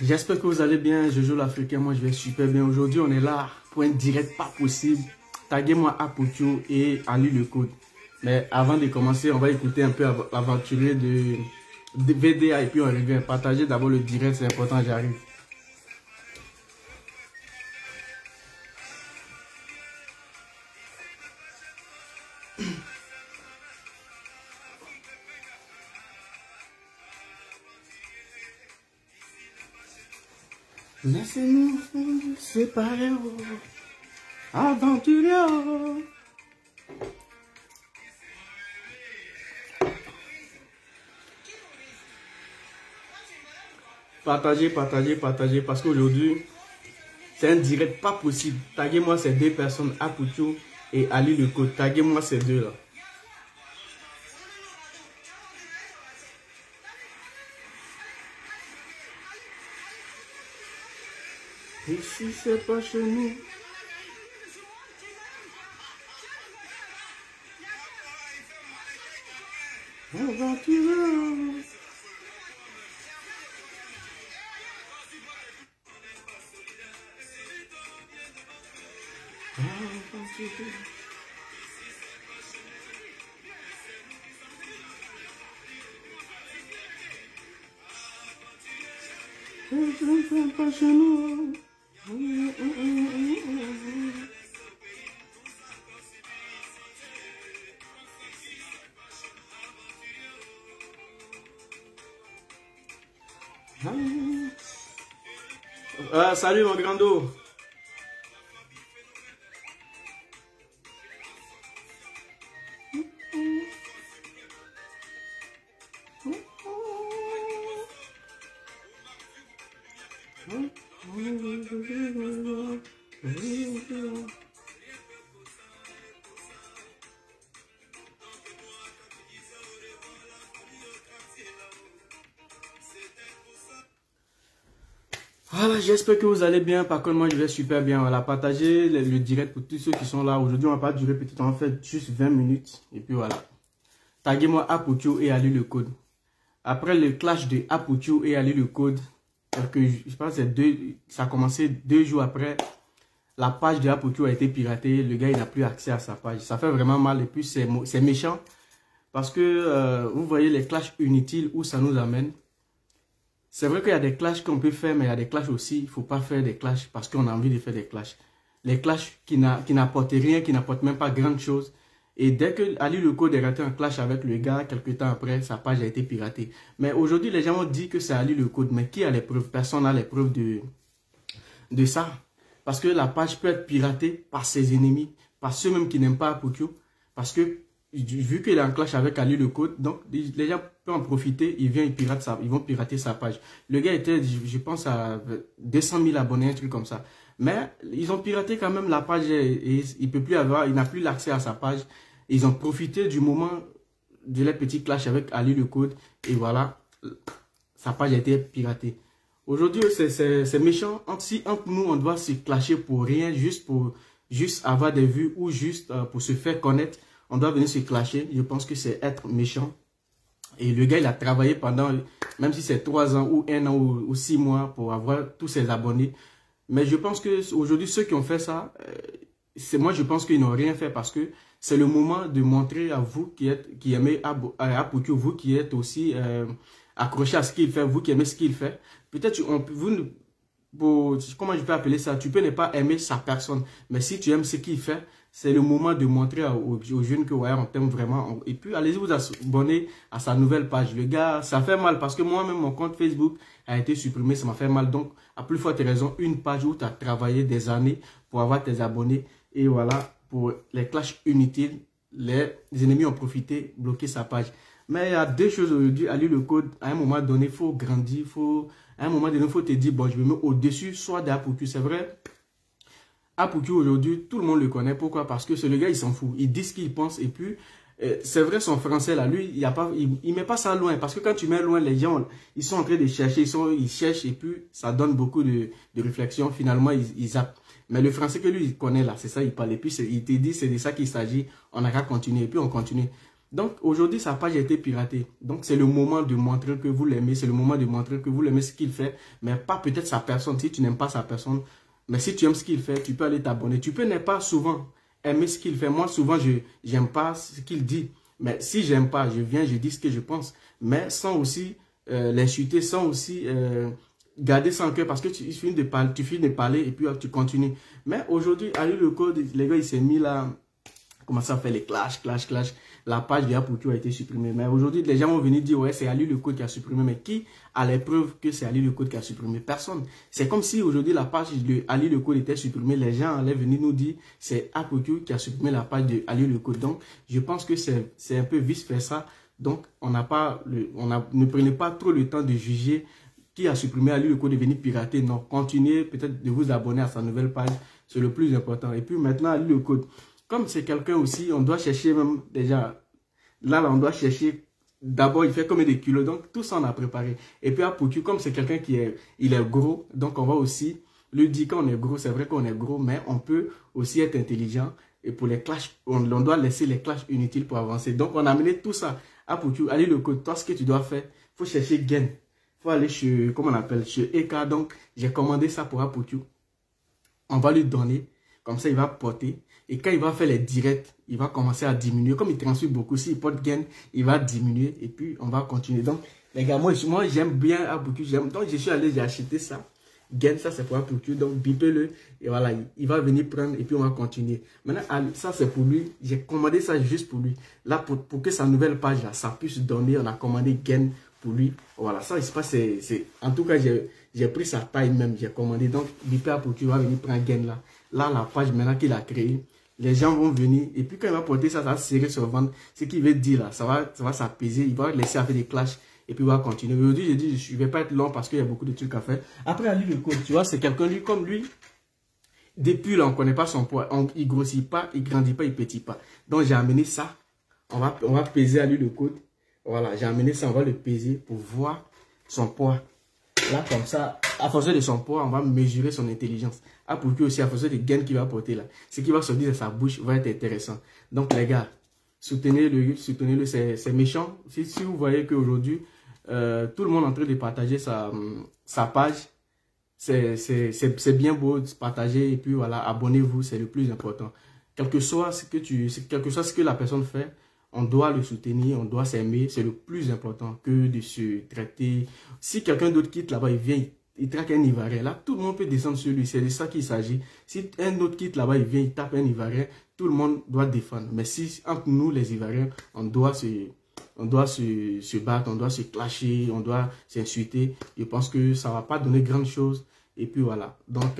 J'espère que vous allez bien, Jojo l'Africain, moi je vais super bien. Aujourd'hui on est là pour un direct pas possible. Taguez-moi Apoutio et Ali le code. Mais avant de commencer, on va écouter un peu l'aventurier de VDA et puis on revient. Partagez d'abord le direct, c'est important, j'arrive. Laissez-nous séparer, aventurier. Partagez, partagez, partagez, parce qu'aujourd'hui, c'est un direct pas possible. Taguez-moi ces deux personnes, Apoutio et Ali le code. Taguez-moi ces deux-là. Ici, c'est pas chez nous. Aventureux. C'est pas chez nous. Salut mon grando. Voilà, j'espère que vous allez bien. Par contre, moi, je vais super bien. Voilà, partagez le direct pour tous ceux qui sont là. Aujourd'hui, on va pas durer peut-être, on va faire juste 20 minutes. Et puis voilà. Taguez-moi Apoutio et Ali le code. Après le clash de Apoutio et Ali le code, que je pense que ça a commencé 2 jours après, la page de Apoutio a été piratée. Le gars, il n'a plus accès à sa page. Ça fait vraiment mal et puis c'est méchant. Parce que vous voyez les clashs inutiles où ça nous amène. C'est vrai qu'il y a des clashs qu'on peut faire, mais il y a des clashs aussi. Il ne faut pas faire des clashs parce qu'on a envie de faire des clashs. Les clashs qui n'apportent rien, qui n'apportent même pas grande chose. Et dès que Ali le code est raté un clash avec le gars, quelques temps après, sa page a été piratée. Mais aujourd'hui, les gens ont dit que c'est Ali le code. Mais qui a les preuves? Personne n'a les preuves de ça. Parce que la page peut être piratée par ses ennemis, par ceux-mêmes qui n'aiment pas Apoutio. Parce que, vu qu'il est en clash avec Ali le code, donc les gens peuvent en profiter, ils vont pirater sa page. Le gars était, je pense, à 200 000 abonnés, un truc comme ça. Mais ils ont piraté quand même la page et il n'a plus l'accès à sa page. Ils ont profité du moment de leur petit clash avec Ali le code et voilà, sa page a été piratée. Aujourd'hui, c'est méchant. Si entre nous, on doit se clasher pour rien, juste avoir des vues ou juste pour se faire connaître, on doit venir se clasher. Je pense que c'est être méchant. Et le gars, il a travaillé pendant, même si c'est 3 ans ou 1 an ou 6 mois pour avoir tous ses abonnés. Mais je pense qu'aujourd'hui, ceux qui ont fait ça, moi je pense qu'ils n'ont rien fait parce que c'est le moment de montrer à vous qui aimez Apoutio, vous qui êtes aussi accroché à ce qu'il fait, vous qui aimez ce qu'il fait. Peut-être comment je peux appeler ça? Tu peux ne pas aimer sa personne, mais si tu aimes ce qu'il fait, c'est le moment de montrer aux jeunes que ouais, on t'aime vraiment. Et puis allez-y vous abonner à sa nouvelle page. Le gars, ça fait mal parce que moi-même mon compte Facebook a été supprimé, ça m'a fait mal. Donc à plus forte raison, une page où tu as travaillé des années pour avoir tes abonnés. Et voilà, pour les clashs inutiles, les ennemis ont profité, bloqué sa page. Mais il y a 2 choses aujourd'hui. Ali le code, à un moment donné, il faut grandir, à un moment donné, il faut te dire, bon, je me mets au-dessus, soit d'Apoutio. C'est vrai, Apoutio aujourd'hui, tout le monde le connaît. Pourquoi? Parce que c'est le gars, il s'en fout. Il dit ce qu'il pense et puis, c'est vrai, son français là, lui, il met pas ça loin. Parce que quand tu mets loin, les gens, ils sont en train de chercher, ils cherchent et puis, ça donne beaucoup de réflexion. Finalement, ils zappent. Mais le français que lui, il connaît là, c'est ça, il parle. Et puis, il te dit, c'est de ça qu'il s'agit. On n'a qu'à continuer. Et puis, on continue. Donc aujourd'hui, sa page a été piratée. Donc c'est le moment de montrer que vous l'aimez, c'est le moment de montrer que vous l'aimez ce qu'il fait, mais pas peut-être sa personne. Si tu n'aimes pas sa personne, mais si tu aimes ce qu'il fait, tu peux aller t'abonner. Tu peux ne pas souvent aimer ce qu'il fait. Moi, souvent, je n'aime pas ce qu'il dit. Mais si j'aime pas, je viens, je dis ce que je pense. Mais sans aussi l'insulter, sans aussi garder ça en cœur, parce que tu finis de parler et puis tu continues. Mais aujourd'hui, Ali le code, les gars, il s'est mis là, commencé à faire les clash. La page de Apoutou a été supprimée. Mais aujourd'hui, les gens vont venir dire, ouais, c'est Ali le code qui a supprimé. Mais qui a les preuves que c'est Ali le code qui a supprimé? Personne. C'est comme si aujourd'hui, la page de Ali le code était supprimée. Les gens allaient venir nous dire, c'est Apoutou qui a supprimé la page de Ali le code. Donc, je pense que c'est un peu vice-versa. Donc, ne prenez pas trop le temps de juger qui a supprimé Ali le code de venir pirater. Non, continuez peut-être de vous abonner à sa nouvelle page. C'est le plus important. Et puis maintenant, Ali le code. Comme c'est quelqu'un aussi, on doit chercher même déjà, là on doit chercher, d'abord il fait combien de kilos, donc tout ça on a préparé. Et puis à Poutou, comme c'est quelqu'un il est gros, donc on va aussi lui dire quand on est gros, c'est vrai qu'on est gros, mais on peut aussi être intelligent. Et pour les clashs, on doit laisser les clashs inutiles pour avancer. Donc on a amené tout ça à Poutou. Allez le code, toi ce que tu dois faire, il faut chercher Gain. Il faut aller chez, comment on appelle, chez Eka. Donc j'ai commandé ça pour Apoutou. On va lui donner, comme ça il va porter. Et quand il va faire les directs, il va commencer à diminuer. Comme il transmet beaucoup, s'il porte Gain, il va diminuer. Et puis, on va continuer. Donc, les gars, moi j'aime bien Apoutou. Donc, je suis allé, j'ai acheté ça. Gain, ça c'est pour Apoutou. Donc, bipez-le. Et voilà, il va venir prendre et puis on va continuer. Maintenant, ça c'est pour lui. J'ai commandé ça juste pour lui. Là, pour que sa nouvelle page, là, ça puisse donner, on a commandé Gain pour lui. Voilà, ça, il se passe, en tout cas, j'ai pris sa taille même. J'ai commandé. Donc, bipez Apoutou, il va venir prendre Gain là. Là, la page maintenant qu'il a créée. Les gens vont venir et puis quand il va porter ça, ça va serrer sur le ventre. Ce qu'il veut dire là, ça va s'apaiser. Il va laisser faire des clashs et puis il va continuer. Aujourd'hui, j'ai dit, je ne vais pas être long parce qu'il y a beaucoup de trucs à faire. Après, à lui, le code, tu vois, c'est quelqu'un, lui, comme lui. Depuis là, on ne connaît pas son poids. Il ne grossit pas, il ne grandit pas, il ne petit pas. Donc, j'ai amené ça. On va peser à lui le code. Voilà, j'ai amené ça, on va le peser pour voir son poids. Là, comme ça, à fonction de son poids, on va mesurer son intelligence. Pour que aussi, à fonction des gains qu'il va porter là, ce qui va sortir de sa bouche va être intéressant. Donc, les gars, soutenez-le, c'est méchant. Si vous voyez qu'aujourd'hui, tout le monde est en train de partager sa page, c'est bien beau de partager et puis voilà, abonnez-vous, c'est le plus important. Quel que soit ce que la personne fait, on doit le soutenir, on doit s'aimer, c'est le plus important que de se traiter. Si quelqu'un d'autre quitte là-bas, il vient, il traque un Ivoirien, là, tout le monde peut descendre sur lui, c'est de ça qu'il s'agit. Si un autre quitte là-bas, il vient, il tape un Ivoirien, tout le monde doit défendre. Mais si, entre nous, les Ivoiriens, on doit se battre, on doit se clasher, on doit s'insulter, je pense que ça ne va pas donner grande chose. Et puis voilà, donc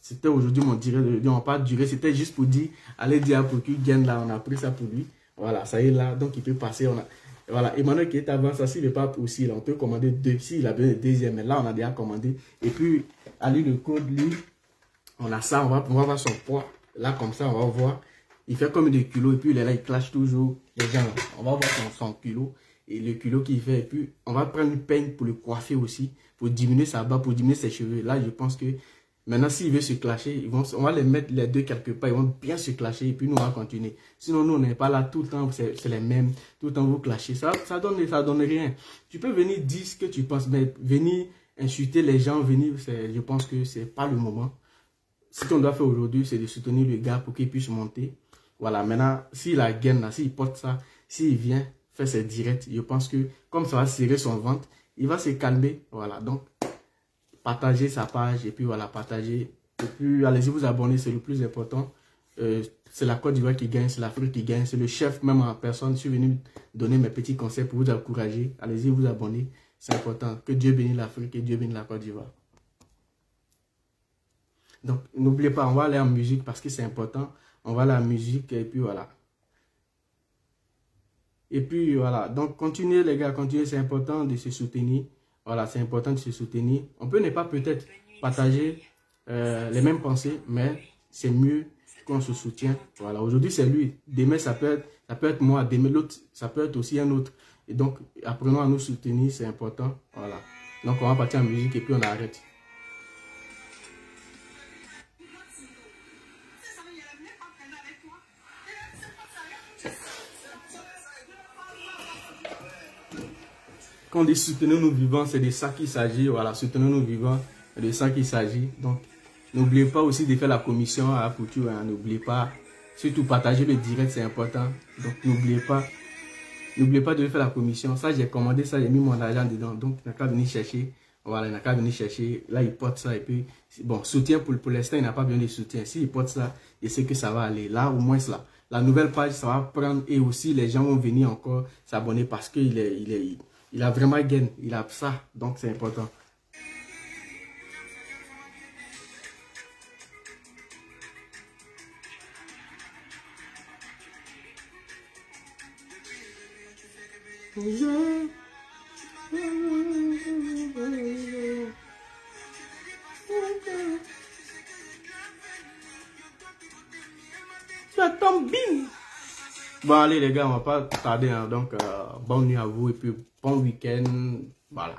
c'était aujourd'hui mon direct, on va pas durer, c'était juste pour dire, allez dire pour qu'il gagne là, on a pris ça pour lui. Voilà, ça y est là, donc il peut passer. Voilà, Emmanuel qui est avant ça, s'il n'est pas aussi, là, on peut commander deux. S'il a besoin de deuxième, mais là on a déjà commandé. Et puis, Ali le code, lui, on a ça, on va voir son poids. Là, comme ça, on va voir. Il fait comme des kilos, et puis là, il clash toujours les gens. On va voir son kilo, et le kilo qu'il fait. Et puis, on va prendre une peigne pour le coiffer aussi, pour diminuer sa barbe, pour diminuer ses cheveux. Là, je pense que maintenant, s'il veut se clasher, on va les mettre les deux quelque part, ils vont bien se clasher et puis nous, on va continuer. Sinon, nous, on n'est pas là tout le temps, c'est les mêmes, tout le temps vous clasher. Ça donne rien. Tu peux venir dire ce que tu penses, mais venir insulter les gens, je pense que c'est pas le moment. Ce qu'on doit faire aujourd'hui, c'est de soutenir le gars pour qu'il puisse monter. Voilà, maintenant, s'il a gain là, s'il porte ça, s'il vient faire ses directs, je pense que comme ça va serrer son ventre, il va se calmer. Voilà, donc, partagez sa page et puis voilà, partagez. Et puis allez-y vous abonner, c'est le plus important. C'est la Côte d'Ivoire qui gagne, c'est l'Afrique qui gagne, c'est le chef même en personne. Je suis venu donner mes petits conseils pour vous encourager. Allez-y vous abonner, c'est important. Que Dieu bénisse l'Afrique et Dieu bénisse la Côte d'Ivoire. Donc n'oubliez pas, on va aller en musique parce que c'est important. On va aller en musique et puis voilà. Et puis voilà, donc continuez les gars, continuez, c'est important de se soutenir. Voilà, c'est important de se soutenir. On peut ne pas peut-être partager les mêmes pensées, mais c'est mieux qu'on se soutient. Voilà, aujourd'hui c'est lui. Demain ça peut être moi. Demain l'autre, ça peut être aussi un autre. Et donc, apprenons à nous soutenir, c'est important. Voilà. Donc on va partir en musique et puis on arrête. Quand on dit soutenons nos vivants, c'est de ça qu'il s'agit. Voilà, soutenons nos vivants, c'est de ça qu'il s'agit. Donc, n'oubliez pas aussi de faire la commission à Poutou. Hein, n'oubliez pas, surtout partager le direct, c'est important. Donc, n'oubliez pas de faire la commission. Ça, j'ai commandé ça, j'ai mis mon argent dedans. Donc, il n'a qu'à venir chercher. Voilà, il n'a qu'à venir chercher. Là, il porte ça et puis, bon, soutien pour l'instant, il n'a pas besoin de soutien. S'il porte ça, il sait que ça va aller. Là, au moins, là, la nouvelle page, ça va prendre et aussi les gens vont venir encore s'abonner parce qu'il il a vraiment gain. Il a ça. Donc, c'est important. Ça tombe bien. Bon, allez les gars, on va pas tarder. Hein. Donc, bonne nuit à vous et puis bon week-end. Voilà.